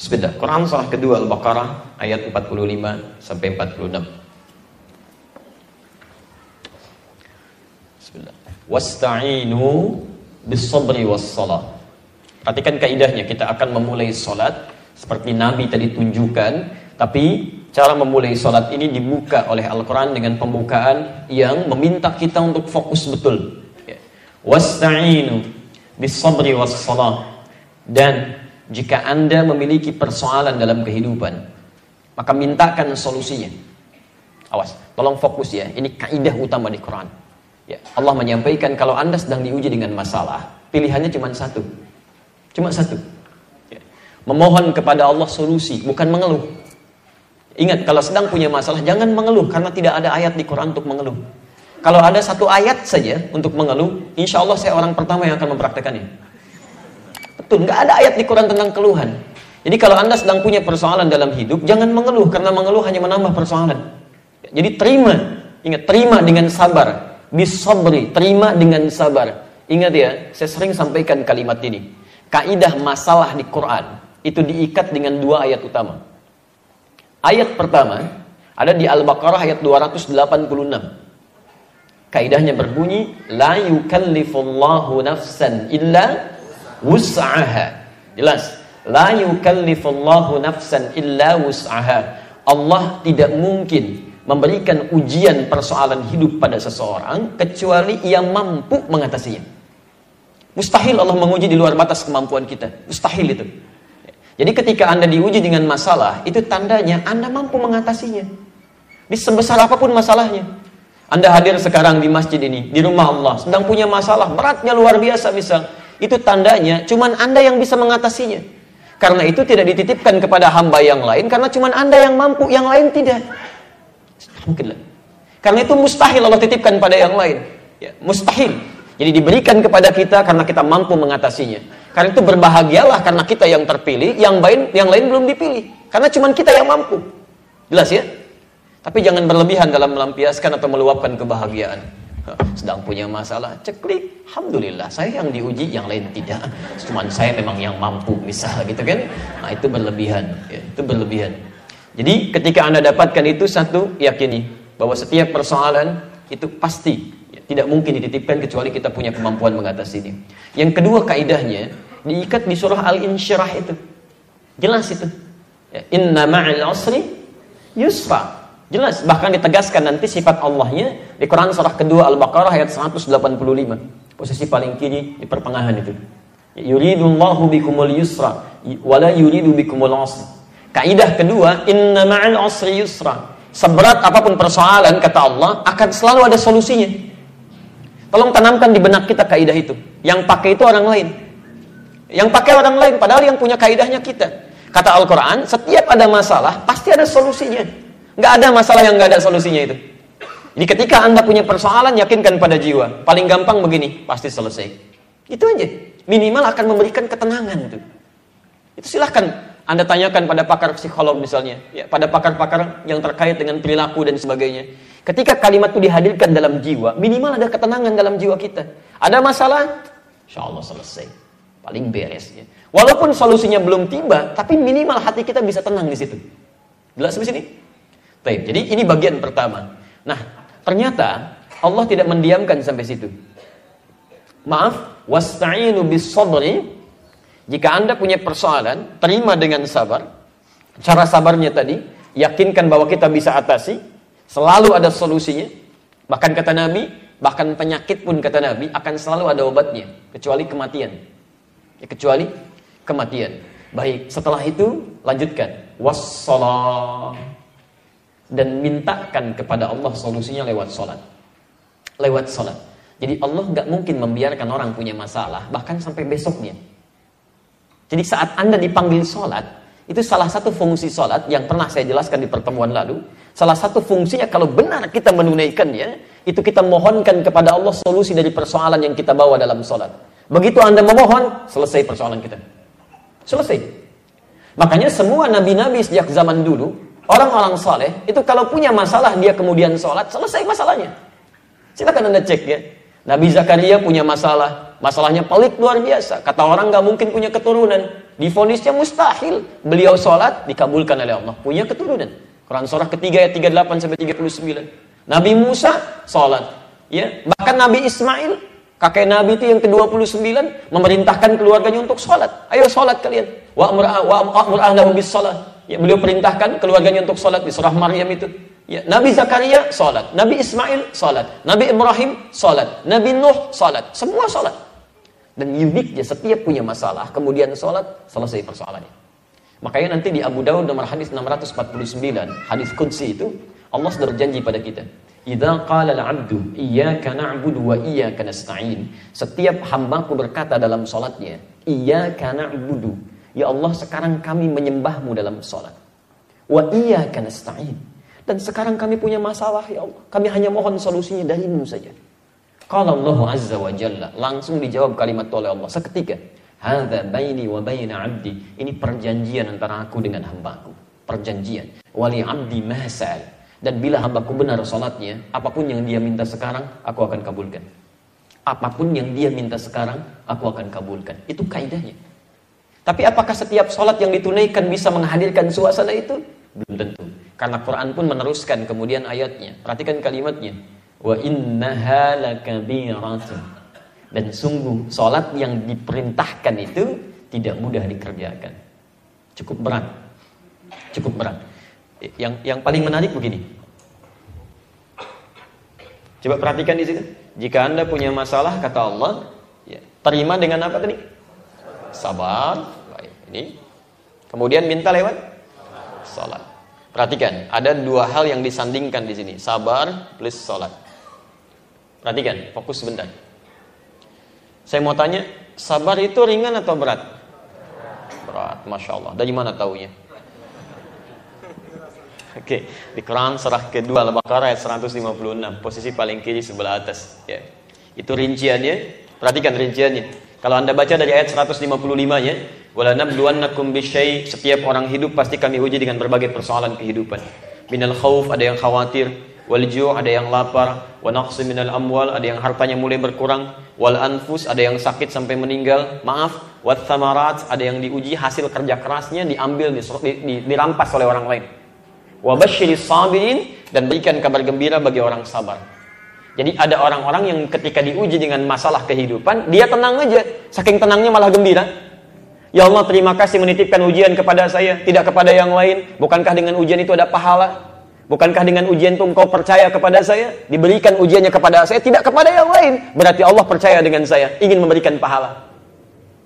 Bismillah. Quran surah kedua Al-Baqarah ayat 45 sampai 46. Bismillah. Wasta'inu bis-sabri was-salah. Perhatikan kaidahnya, kita akan memulai salat seperti Nabi tadi tunjukkan, tapi cara memulai salat ini dibuka oleh Al-Quran dengan pembukaan yang meminta kita untuk fokus betul. Wasta'inu bis-sabri was-salah. Dan jika Anda memiliki persoalan dalam kehidupan, maka mintakan solusinya. Awas, tolong fokus ya. Ini kaidah utama di Quran. Ya, Allah menyampaikan kalau Anda sedang diuji dengan masalah, pilihannya cuma satu. Cuma satu. Ya. Memohon kepada Allah solusi, bukan mengeluh. Ingat, kalau sedang punya masalah, jangan mengeluh, karena tidak ada ayat di Quran untuk mengeluh. Kalau ada satu ayat saja untuk mengeluh, insya Allah saya orang pertama yang akan mempraktekannya. Betul, nggak ada ayat di Quran tentang keluhan. Jadi kalau Anda sedang punya persoalan dalam hidup, jangan mengeluh, karena mengeluh hanya menambah persoalan. Jadi terima, ingat, terima dengan sabar. Bis-sabri, terima dengan sabar. Ingat ya, saya sering sampaikan kalimat ini. Kaidah masalah di Quran itu diikat dengan dua ayat utama. Ayat pertama ada di Al-Baqarah ayat 286. Kaidahnya berbunyi, la yukallifullahu nafsan illa wus'aha. Jelas, la yukallifullahu nafsan illa wus'aha. Allah tidak mungkin memberikan ujian persoalan hidup pada seseorang kecuali ia mampu mengatasinya. Mustahil Allah menguji di luar batas kemampuan kita. Mustahil itu. Jadi ketika Anda diuji dengan masalah, itu tandanya Anda mampu mengatasinya. Di sebesar apapun masalahnya. Anda hadir sekarang di masjid ini, di rumah Allah, sedang punya masalah, beratnya luar biasa misal. Itu tandanya cuman Anda yang bisa mengatasinya. Karena itu tidak dititipkan kepada hamba yang lain, karena cuman Anda yang mampu, yang lain tidak. Mungkinlah. Karena itu mustahil Allah titipkan pada yang lain. Ya, mustahil. Jadi diberikan kepada kita karena kita mampu mengatasinya. Karena itu berbahagialah karena kita yang terpilih, yang lain belum dipilih. Karena cuma kita yang mampu. Jelas ya? Tapi jangan berlebihan dalam melampiaskan atau meluapkan kebahagiaan. Sedang punya masalah, ceklik, alhamdulillah, saya yang diuji, yang lain tidak. Cuman saya memang yang mampu, misalnya gitu kan. Nah, itu berlebihan. Ya, itu berlebihan. Jadi ketika Anda dapatkan itu, satu, yakini bahwa setiap persoalan itu pasti tidak mungkin dititipkan kecuali kita punya kemampuan mengatasinya. Yang kedua kaidahnya diikat di surah Al-Insyirah itu. Jelas itu. Ya, inna ma'al usri yusra. Jelas, bahkan ditegaskan nanti sifat Allahnya di Quran surah kedua Al-Baqarah ayat 185. Posisi paling kiri di pertengahan itu. Yuridullahu bikumul yusra wala yuridu bikumul usra. Kaidah kedua, inna ma'al usri yusra. Seberat apapun persoalan, kata Allah, akan selalu ada solusinya. Tolong tanamkan di benak kita kaidah itu. Yang pakai itu orang lain. Yang pakai orang lain, padahal yang punya kaidahnya kita. Kata Al-Quran, setiap ada masalah, pasti ada solusinya. Nggak ada masalah yang nggak ada solusinya itu. Jadi ketika Anda punya persoalan, yakinkan pada jiwa. Paling gampang begini, pasti selesai. Itu aja. Minimal akan memberikan ketenangan itu. Itu silahkan Anda tanyakan pada pakar psikolog misalnya, ya, pada pakar-pakar yang terkait dengan perilaku dan sebagainya. Ketika kalimat itu dihadirkan dalam jiwa, minimal ada ketenangan dalam jiwa kita. Ada masalah, insya Allah selesai. Paling beres. Ya. Walaupun solusinya belum tiba, tapi minimal hati kita bisa tenang di situ. Jelas sampai sini? Baik, jadi ini bagian pertama. Nah, ternyata Allah tidak mendiamkan sampai situ. Maaf, wasta'inu bis-sabri. Jika Anda punya persoalan, terima dengan sabar. Cara sabarnya tadi, yakinkan bahwa kita bisa atasi. Selalu ada solusinya. Bahkan kata Nabi, bahkan penyakit pun kata Nabi akan selalu ada obatnya, kecuali kematian. Ya, kecuali kematian. Baik, setelah itu lanjutkan. Wassalah. Dan mintakan kepada Allah solusinya lewat salat. Lewat salat. Jadi Allah nggak mungkin membiarkan orang punya masalah bahkan sampai besoknya. Jadi saat Anda dipanggil salat, itu salah satu fungsi salat yang pernah saya jelaskan di pertemuan lalu. Salah satu fungsinya kalau benar kita menunaikannya, itu kita mohonkan kepada Allah solusi dari persoalan yang kita bawa dalam salat. Begitu Anda memohon, selesai persoalan kita. Selesai. Makanya semua nabi-nabi sejak zaman dulu, orang-orang saleh, itu kalau punya masalah dia kemudian salat, selesai masalahnya. Silakan Anda cek ya. Nabi Zakaria punya masalah, masalahnya pelik luar biasa. Kata orang nggak mungkin punya keturunan. Divonisnya mustahil. Beliau sholat, dikabulkan oleh Allah. Punya keturunan. Quran surah ketiga ayat 38 sampai 39. Nabi Musa sholat. Ya, bahkan Nabi Ismail, kakek Nabi itu yang ke-29, memerintahkan keluarganya untuk sholat. Ayo sholat kalian. Wa'mur ahlahu bis sholat. Ya, beliau perintahkan keluarganya untuk sholat di surah Maryam itu. Ya, Nabi Zakaria sholat, Nabi Ismail sholat, Nabi Ibrahim sholat, Nabi Nuh sholat, semua sholat. Dan uniknya setiap punya masalah, kemudian sholat, selesai persoalannya. Makanya nanti di Abu Daud nomor hadis 649, hadis Qudsi itu, Allah sudah berjanji pada kita. Idza qala al-'abdu iyyaka na'budu wa iyyaka nasta'in. Setiap hambaku berkata dalam sholatnya, iyyaka na'budu. Ya Allah, sekarang kami menyembahmu dalam sholat. Wa iyyaka nasta'in. Dan sekarang kami punya masalah, ya Allah. Kami hanya mohon solusinya darimu saja. Qala Allah Azza wa Jalla. Langsung dijawab kalimat oleh Allah seketika. Hadza baini wa baina 'abdi. Ini perjanjian antara aku dengan hambaku. Perjanjian. Wali 'abdi ma sa'al. Dan bila hambaku benar salatnya, apapun yang dia minta sekarang, aku akan kabulkan. Apapun yang dia minta sekarang, aku akan kabulkan. Itu kaidahnya. Tapi apakah setiap salat yang ditunaikan bisa menghadirkan suasana itu? Belum tentu. Karena Quran pun meneruskan kemudian ayatnya. Perhatikan kalimatnya. Wa innaha lakabiratun. Dan sungguh salat yang diperintahkan itu tidak mudah dikerjakan. Cukup berat. Cukup berat. Yang paling menarik begini. Coba perhatikan di situ. Jika Anda punya masalah, kata Allah, ya, terima dengan apa tadi? Sabar. Baik, ini. Kemudian minta lewat salat. Perhatikan, ada dua hal yang disandingkan di sini. Sabar plus salat. Perhatikan, fokus sebentar. Saya mau tanya, sabar itu ringan atau berat? Berat, Masya Allah. Dari mana taunya? Oke, di Quran surah kedua Al-Baqarah ayat 156, posisi paling kiri sebelah atas. Ya. Itu rinciannya. Perhatikan rinciannya. Kalau Anda baca dari ayat 155-nya, wala nabluwannakum bisyai, setiap orang hidup pasti kami uji dengan berbagai persoalan kehidupan. Minal khauf, ada yang khawatir, wal ju', ada yang lapar, wa naqsi minal amwal, ada yang hartanya mulai berkurang, wal anfus, ada yang sakit sampai meninggal, maaf, wat thamarat, ada yang diuji hasil kerja kerasnya diambil, dirampas oleh orang lain. Wa basyiris sabirin, dan berikan kabar gembira bagi orang sabar. Jadi ada orang-orang yang ketika diuji dengan masalah kehidupan, dia tenang aja. Saking tenangnya malah gembira. Ya Allah, terima kasih menitipkan ujian kepada saya, tidak kepada yang lain. Bukankah dengan ujian itu ada pahala? Bukankah dengan ujian itu engkau percaya kepada saya? Diberikan ujiannya kepada saya, tidak kepada yang lain. Berarti Allah percaya dengan saya, ingin memberikan pahala.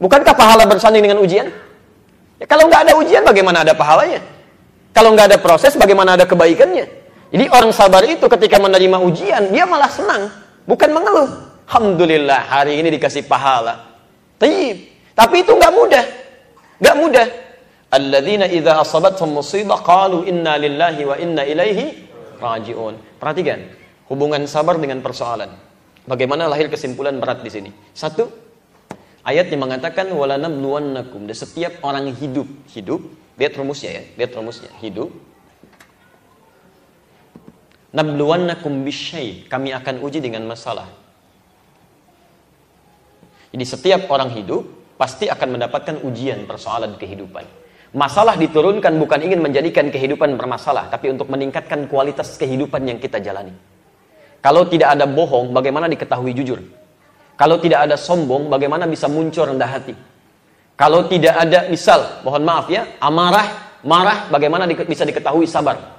Bukankah pahala bersanding dengan ujian? Ya, kalau nggak ada ujian, bagaimana ada pahalanya? Kalau nggak ada proses, bagaimana ada kebaikannya? Jadi orang sabar itu ketika menerima ujian, dia malah senang, bukan mengeluh. Alhamdulillah, hari ini dikasih pahala. Tapi itu nggak mudah. Nggak mudah. Alladzina idza asabathum musibah qalu inna lillahi wa inna ilaihi raji'un. Perhatikan hubungan sabar dengan persoalan. Bagaimana lahir kesimpulan berat di sini? Satu, ayat yang mengatakan wala nabluwannakum. Dan setiap orang hidup, lihat rumusnya ya, hidup. Nabluwannakum bisyai, kami akan uji dengan masalah. Jadi setiap orang hidup pasti akan mendapatkan ujian persoalan kehidupan. Masalah diturunkan bukan ingin menjadikan kehidupan bermasalah, tapi untuk meningkatkan kualitas kehidupan yang kita jalani. Kalau tidak ada bohong, bagaimana diketahui jujur? Kalau tidak ada sombong, bagaimana bisa muncul rendah hati? Kalau tidak ada, misal, mohon maaf ya, marah, bagaimana bisa diketahui sabar?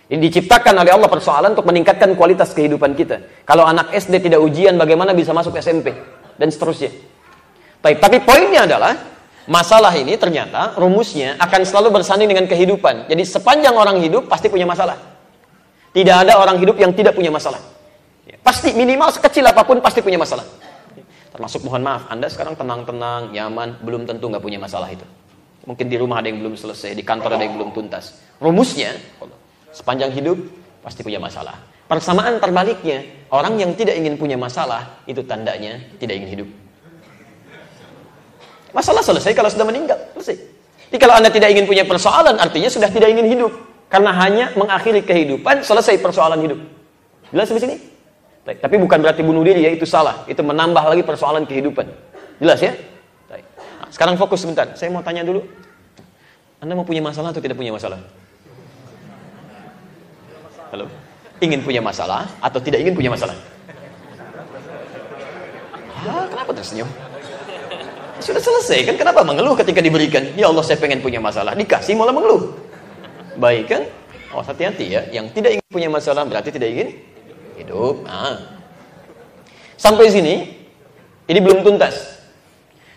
Ini diciptakan oleh Allah persoalan untuk meningkatkan kualitas kehidupan kita. Kalau anak SD tidak ujian, bagaimana bisa masuk SMP? Dan seterusnya. Tapi poinnya adalah, masalah ini ternyata rumusnya akan selalu bersanding dengan kehidupan. Jadi sepanjang orang hidup, pasti punya masalah. Tidak ada orang hidup yang tidak punya masalah. Pasti minimal sekecil apapun, pasti punya masalah. Termasuk mohon maaf, Anda sekarang tenang-tenang, nyaman, belum tentu nggak punya masalah itu. Mungkin di rumah ada yang belum selesai, di kantor ada yang belum tuntas. Rumusnya, sepanjang hidup pasti punya masalah. Persamaan terbaliknya, orang yang tidak ingin punya masalah, itu tandanya tidak ingin hidup. Masalah selesai kalau sudah meninggal, selesai. Jadi kalau Anda tidak ingin punya persoalan, artinya sudah tidak ingin hidup. Karena hanya mengakhiri kehidupan, selesai persoalan hidup. Jelas di sini? Tapi bukan berarti bunuh diri ya, itu salah. Itu menambah lagi persoalan kehidupan. Jelas ya? Nah, Sekarang fokus sebentar. Saya mau tanya dulu. Anda mau punya masalah atau tidak punya masalah? Halo? Ingin punya masalah atau tidak ingin punya masalah? Kenapa tersenyum? Sudah selesai kan? Kenapa mengeluh ketika diberikan? Ya Allah, saya pengen punya masalah. Dikasih malah mengeluh. Baik kan? Oh, hati-hati ya. Yang tidak ingin punya masalah berarti tidak ingin hidup. Sampai sini, ini belum tuntas.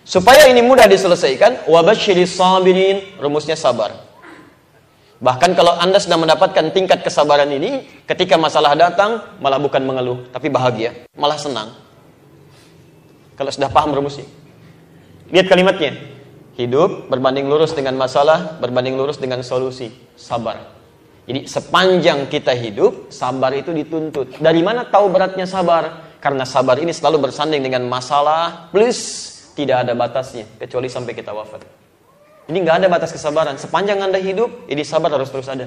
Supaya ini mudah diselesaikan, wabasyiris sabirin, rumusnya sabar. Bahkan kalau Anda sudah mendapatkan tingkat kesabaran ini, ketika masalah datang, malah bukan mengeluh, tapi bahagia, malah senang. Kalau sudah paham rumusnya. Lihat kalimatnya. Hidup berbanding lurus dengan masalah, berbanding lurus dengan solusi. Sabar. Jadi sepanjang kita hidup, sabar itu dituntut. Dari mana tahu beratnya sabar? Karena sabar ini selalu bersanding dengan masalah, plus tidak ada batasnya, kecuali sampai kita wafat. Ini nggak ada batas kesabaran. Sepanjang Anda hidup, ini sabar harus terus ada.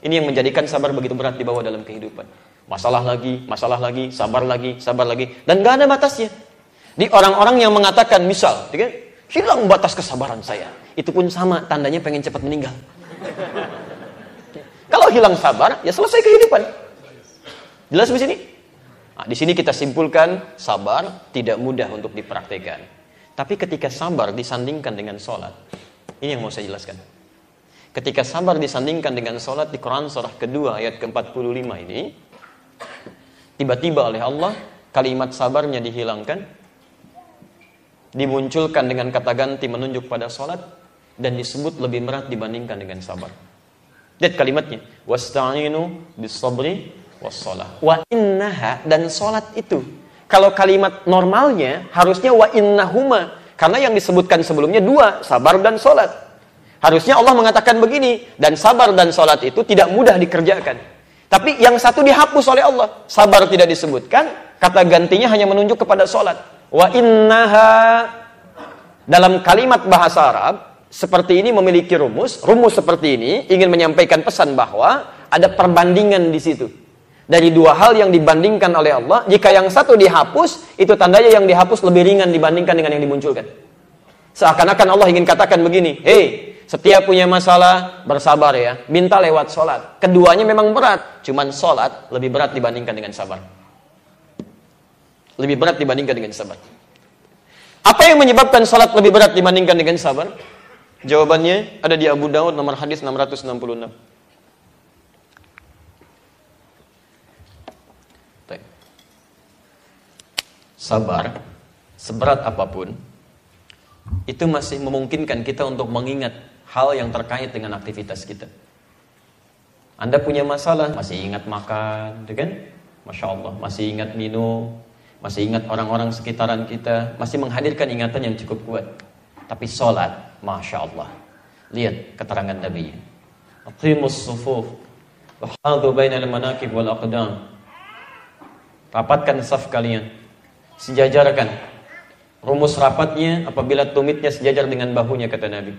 Ini yang menjadikan sabar begitu berat dibawa dalam kehidupan. Masalah lagi, sabar lagi, dan nggak ada batasnya. Di orang-orang yang mengatakan, misal, hilang batas kesabaran saya, itu pun sama, tandanya pengen cepat meninggal. Kalau hilang sabar, ya selesai kehidupan. Jelas di sini? Nah, di sini kita simpulkan, sabar tidak mudah untuk dipraktekkan. Tapi ketika sabar disandingkan dengan sholat, ini yang mau saya jelaskan. Ketika sabar disandingkan dengan sholat di Quran surah kedua ayat ke-45 ini, tiba-tiba oleh Allah kalimat sabarnya dihilangkan, dimunculkan dengan kata ganti menunjuk pada sholat, dan disebut lebih berat dibandingkan dengan sabar. Lihat kalimatnya, wasta'inu bis-sabri was-shalah. Wa innaha, dan sholat itu. Kalau kalimat normalnya harusnya wa innahuma, karena yang disebutkan sebelumnya dua, sabar dan sholat. Harusnya Allah mengatakan begini, dan sabar dan sholat itu tidak mudah dikerjakan. Tapi yang satu dihapus oleh Allah, sabar tidak disebutkan, kata gantinya hanya menunjuk kepada sholat. Wa innaha, dalam kalimat bahasa Arab seperti ini memiliki rumus seperti ini ingin menyampaikan pesan bahwa ada perbandingan di situ. Dari dua hal yang dibandingkan oleh Allah, jika yang satu dihapus, itu tandanya yang dihapus lebih ringan dibandingkan dengan yang dimunculkan. Seakan-akan Allah ingin katakan begini, setiap punya masalah, bersabar ya, minta lewat sholat. Keduanya memang berat, cuman sholat lebih berat dibandingkan dengan sabar. Lebih berat dibandingkan dengan sabar. Apa yang menyebabkan sholat lebih berat dibandingkan dengan sabar? Jawabannya ada di Abu Daud nomor hadis 666. Sabar, seberat apapun, itu masih memungkinkan kita untuk mengingat hal yang terkait dengan aktivitas kita. Anda punya masalah, masih ingat makan, kan? Masya Allah, masih ingat minum, masih ingat orang-orang sekitaran kita, masih menghadirkan ingatan yang cukup kuat. Tapi sholat, Masya Allah, lihat keterangan Nabi. Aqimus sufuf, wahadu bainal manakib wal aqdam. Rapatkan saf kalian, sejajarkan. Rumus rapatnya apabila tumitnya sejajar dengan bahunya, kata Nabi.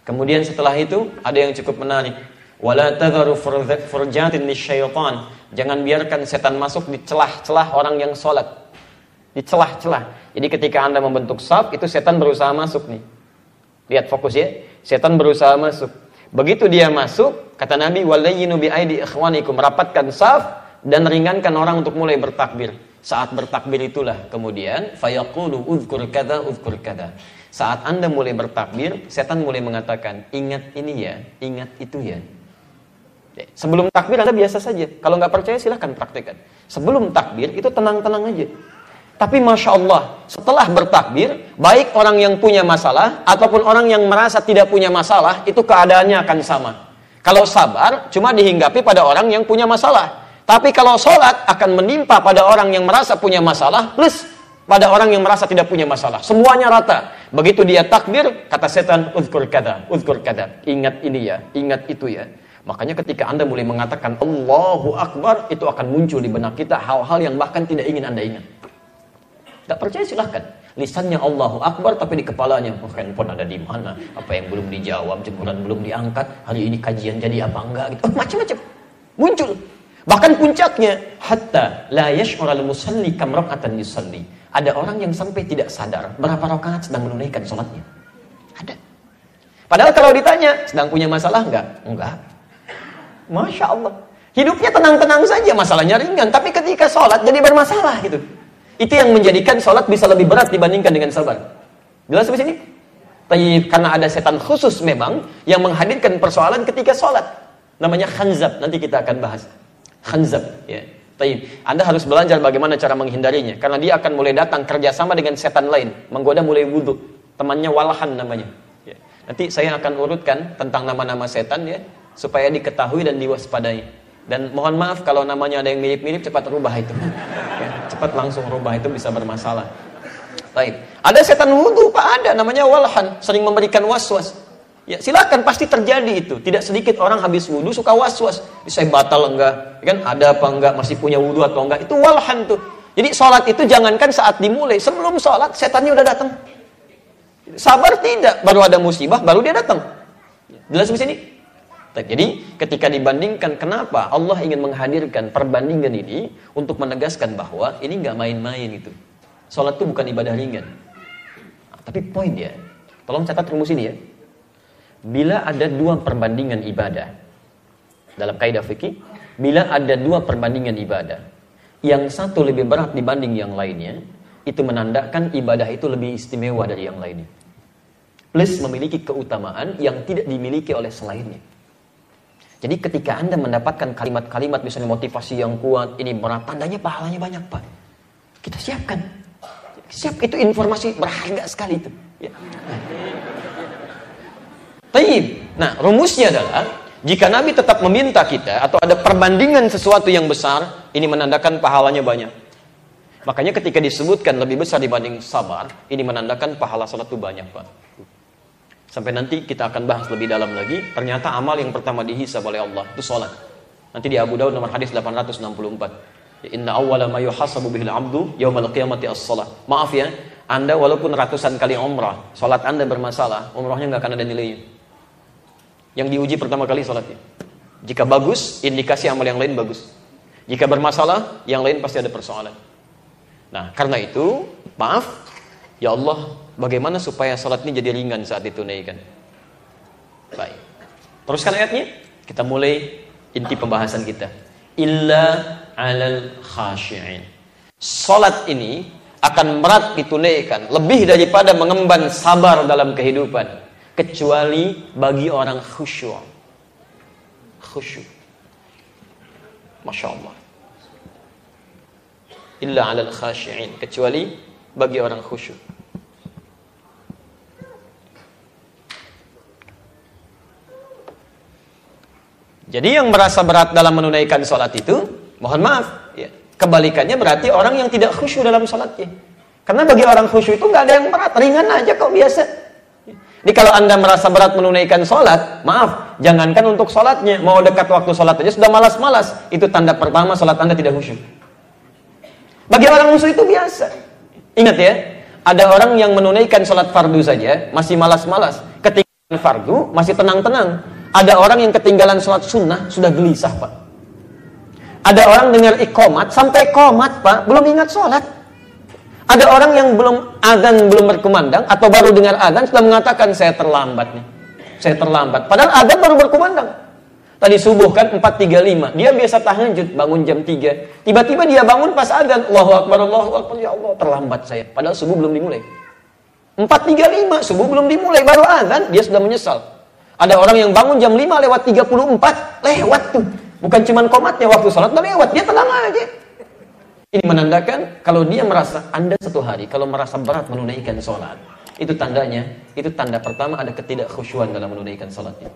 Kemudian setelah itu ada yang cukup menarik. Wala tadharu furjatin lisyaitan. Jangan biarkan setan masuk di celah-celah orang yang sholat. Di celah-celah. Jadi ketika Anda membentuk saf, itu setan berusaha masuk nih. Lihat fokus ya. Setan berusaha masuk. Begitu dia masuk, kata Nabi, walayyinu bi'aidi ikhwanikum. Rapatkan saf dan ringankan orang untuk mulai bertakbir. Saat bertakbir itulah kemudian fayaqulu uzkur kadza uzkur kadza. Saat Anda mulai bertakbir, setan mulai mengatakan, ingat ini ya, ingat itu ya. Sebelum takbir Anda biasa saja. Kalau nggak percaya silahkan praktekkan. Sebelum takbir itu tenang-tenang aja. Tapi Masya Allah, setelah bertakbir, baik orang yang punya masalah ataupun orang yang merasa tidak punya masalah, itu keadaannya akan sama. Kalau sabar, cuma dihinggapi pada orang yang punya masalah. Tapi kalau sholat akan menimpa pada orang yang merasa punya masalah plus pada orang yang merasa tidak punya masalah. Semuanya rata. Begitu dia takbir, kata setan, uzkur kada, ingat ini ya, ingat itu ya. Makanya ketika Anda mulai mengatakan Allahu Akbar, itu akan muncul di benak kita hal-hal yang bahkan tidak ingin Anda ingat. Tak percaya silahkan. Lisannya Allahu Akbar, tapi di kepalanya, handphone ada di mana? Apa yang belum dijawab, jemuran belum diangkat, hari ini kajian jadi apa enggak gitu. Macam-macam muncul. Bahkan puncaknya, hatta la yash'ural musalli kam rak'atan yusalli. Ada orang yang sampai tidak sadar berapa rakaat sedang menunaikan sholatnya. Ada. Padahal kalau ditanya, sedang punya masalah enggak? Enggak. Masya Allah. Hidupnya tenang-tenang saja, masalahnya ringan. Tapi ketika sholat jadi bermasalah gitu. Itu yang menjadikan sholat bisa lebih berat dibandingkan dengan sabar. Jelas sampai sini? Tapi karena ada setan khusus memang yang menghadirkan persoalan ketika sholat. Namanya khanzab. Nanti kita akan bahas. Khanzab. Ya. Tapi Anda harus belajar bagaimana cara menghindarinya. Karena dia akan mulai datang kerjasama dengan setan lain. Menggoda mulai wudhu. Temannya Walhan namanya. Ya. Nanti saya akan urutkan tentang nama-nama setan ya. Supaya diketahui dan diwaspadai. Dan mohon maaf kalau namanya ada yang mirip-mirip, cepat rubah itu. Ya, cepat langsung rubah, itu bisa bermasalah. Baik. Ada setan wudhu, Pak, ada namanya Walhan, sering memberikan was-was. Ya, silakan, pasti terjadi itu. Tidak sedikit orang habis wudhu suka was-was. Saya batal enggak? Kan ada apa enggak? Masih punya wudhu atau enggak? Itu Walhan tuh. Jadi sholat itu jangankan saat dimulai, sebelum sholat setannya udah datang. Sabar tidak, baru ada musibah, baru dia datang. Jelas di sini? Jadi ketika dibandingkan, kenapa Allah ingin menghadirkan perbandingan ini untuk menegaskan bahwa ini nggak main-main itu. Sholat itu bukan ibadah ringan. Tapi poin ya, tolong catat rumus ini ya. Bila ada dua perbandingan ibadah dalam kaidah fikih, bila ada dua perbandingan ibadah, yang satu lebih berat dibanding yang lainnya, itu menandakan ibadah itu lebih istimewa dari yang lainnya. Plus memiliki keutamaan yang tidak dimiliki oleh selainnya. Jadi ketika Anda mendapatkan kalimat-kalimat misalnya motivasi yang kuat, ini berat, tandanya pahalanya banyak, Pak. Kita siapkan. Siap, itu informasi berharga sekali itu. Ya. Taib. Nah, rumusnya adalah jika Nabi tetap meminta kita atau ada perbandingan sesuatu yang besar, ini menandakan pahalanya banyak. Makanya ketika disebutkan lebih besar dibanding sabar, ini menandakan pahala salat itu banyak, Pak. Sampai nanti kita akan bahas lebih dalam lagi. Ternyata amal yang pertama dihisab oleh Allah itu sholat. Nanti di Abu Daud nomor hadis 864. Inna awwala ma yuhasabu bihil abdu yaumal qiyamati as-shalah. Maaf ya, Anda walaupun ratusan kali umrah, sholat Anda bermasalah, umrahnya nggak akan ada nilainya. Yang diuji pertama kali sholatnya. Jika bagus, indikasi amal yang lain bagus. Jika bermasalah, yang lain pasti ada persoalan. Nah, karena itu, maaf, ya Allah, bagaimana supaya salat ini jadi ringan saat ditunaikan? Baik. Teruskan ayatnya. Kita mulai inti pembahasan kita. Illa 'alal khashi'in. Salat ini akan berat ditunaikan lebih daripada mengemban sabar dalam kehidupan, kecuali bagi orang khusyuk. Khusyuk. Masya Allah. Illa 'alal khashi'in. Kecuali bagi orang khusyuk. Jadi yang merasa berat dalam menunaikan sholat itu, mohon maaf, ya, kebalikannya berarti orang yang tidak khusyuk dalam sholatnya. Karena bagi orang khusyuk itu nggak ada yang berat, ringan aja kok biasa. Jadi kalau Anda merasa berat menunaikan sholat, maaf, jangankan untuk sholatnya, mau dekat waktu sholat aja sudah malas-malas, itu tanda pertama sholat Anda tidak khusyuk. Bagi orang khusyuk itu biasa. Ingat ya, ada orang yang menunaikan sholat fardu saja masih malas-malas, ketika fardu masih tenang-tenang. Ada orang yang ketinggalan sholat sunnah sudah gelisah, Pak. Ada orang dengar iqamat sampai qomat, Pak, belum ingat sholat. Ada orang yang belum azan belum berkumandang atau baru dengar azan sudah mengatakan saya terlambat nih. Saya terlambat. Padahal azan baru berkumandang. Tadi subuh kan 4.35. Dia biasa tahajud bangun jam 3. Tiba-tiba dia bangun pas azan. Allahu Akbar, ya Allah, terlambat saya. Padahal subuh belum dimulai. 4.35, subuh belum dimulai, baru azan, dia sudah menyesal. Ada orang yang bangun jam 5:34, lewat tuh. Bukan cuma qomatnya, waktu sholat udah lewat, dia tenang aja. Ini menandakan kalau dia merasa, Anda satu hari kalau merasa berat menunaikan sholat, itu tandanya, itu tanda pertama ada ketidakkhusyuan dalam menunaikan sholatnya.